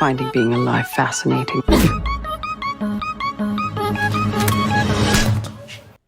finding being alive fascinating.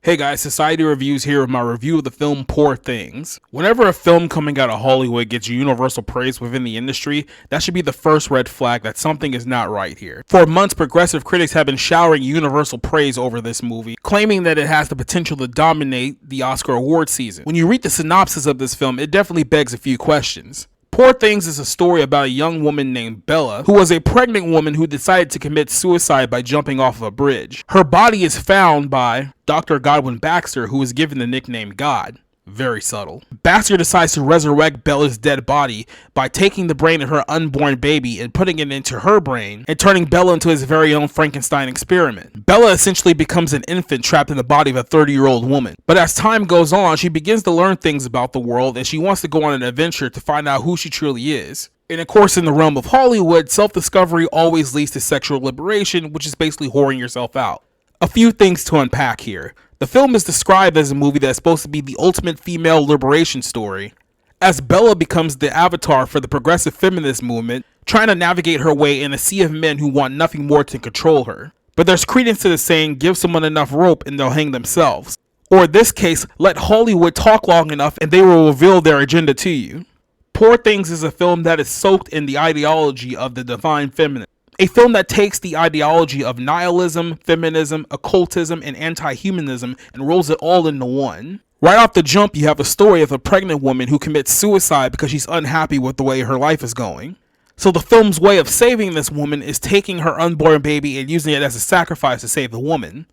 Hey guys, Society Reviews here with my review of the film Poor Things. Whenever a film coming out of Hollywood gets universal praise within the industry, that should be the first red flag that something is not right here. For months, progressive critics have been showering universal praise over this movie, claiming that it has the potential to dominate the Oscar award season. When you read the synopsis of this film, it definitely begs a few questions. Poor Things is a story about a young woman named Bella, who was a pregnant woman who decided to commit suicide by jumping off of a bridge. Her body is found by Dr. Godwin Baxter, who is given the nickname God. Very subtle. Baxter decides to resurrect Bella's dead body by taking the brain of her unborn baby and putting it into her brain and turning Bella into his very own Frankenstein experiment. Bella essentially becomes an infant trapped in the body of a 30-year-old woman. But as time goes on, she begins to learn things about the world and she wants to go on an adventure to find out who she truly is. And of course, in the realm of Hollywood, self-discovery always leads to sexual liberation, which is basically whoring yourself out. A few things to unpack here. The film is described as a movie that's supposed to be the ultimate female liberation story, as Bella becomes the avatar for the progressive feminist movement, trying to navigate her way in a sea of men who want nothing more to control her. But there's credence to the saying, give someone enough rope and they'll hang themselves. Or in this case, let Hollywood talk long enough and they will reveal their agenda to you. Poor Things is a film that is soaked in the ideology of the divine feminine. A film that takes the ideology of nihilism, feminism, occultism, and anti-humanism and rolls it all into one. Right off the jump, you have a story of a pregnant woman who commits suicide because she's unhappy with the way her life is going. So the film's way of saving this woman is taking her unborn baby and using it as a sacrifice to save the woman.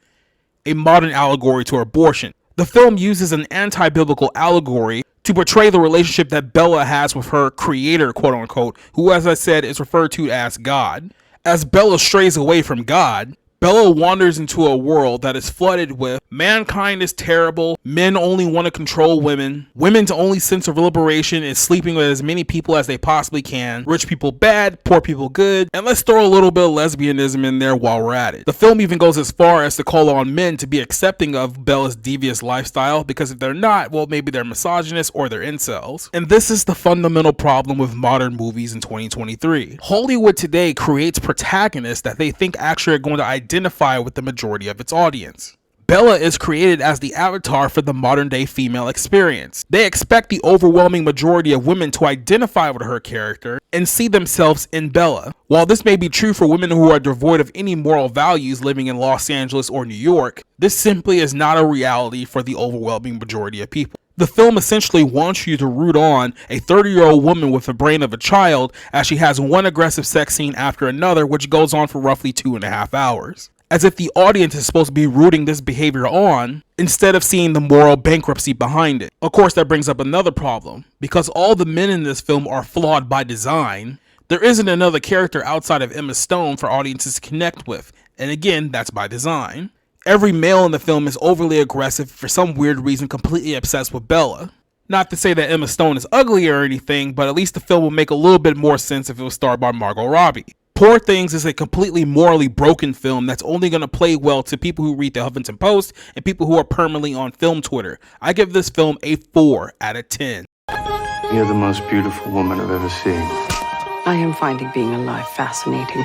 A modern allegory to abortion. The film uses an anti-biblical allegory to portray the relationship that Bella has with her creator, quote unquote, who, as I said, is referred to as God. As Bella strays away from God, Bella wanders into a world that is flooded with mankind is terrible, men only want to control women, women's only sense of liberation is sleeping with as many people as they possibly can, rich people bad, poor people good, and let's throw a little bit of lesbianism in there while we're at it. The film even goes as far as to call on men to be accepting of Bella's devious lifestyle, because if they're not, well, maybe they're misogynists or they're incels. And this is the fundamental problem with modern movies in 2023. Hollywood today creates protagonists that they think actually are going to identify with the majority of its audience. Bella is created as the avatar for the modern day female experience. They expect the overwhelming majority of women to identify with her character and see themselves in Bella. While this may be true for women who are devoid of any moral values living in Los Angeles or New York, this simply is not a reality for the overwhelming majority of people. The film essentially wants you to root on a 30-year-old woman with the brain of a child as she has one aggressive sex scene after another, which goes on for roughly 2.5 hours. As if the audience is supposed to be rooting this behavior on, instead of seeing the moral bankruptcy behind it. Of course, that brings up another problem. Because all the men in this film are flawed by design, there isn't another character outside of Emma Stone for audiences to connect with. And again, that's by design. Every male in the film is overly aggressive, for some weird reason completely obsessed with Bella. Not to say that Emma Stone is ugly or anything, but at least the film will make a little bit more sense if it was starred by Margot Robbie. Poor Things is a completely morally broken film that's only going to play well to people who read the Huffington Post and people who are permanently on film Twitter. I give this film a 4 out of 10. You're the most beautiful woman I've ever seen. I am finding being alive fascinating.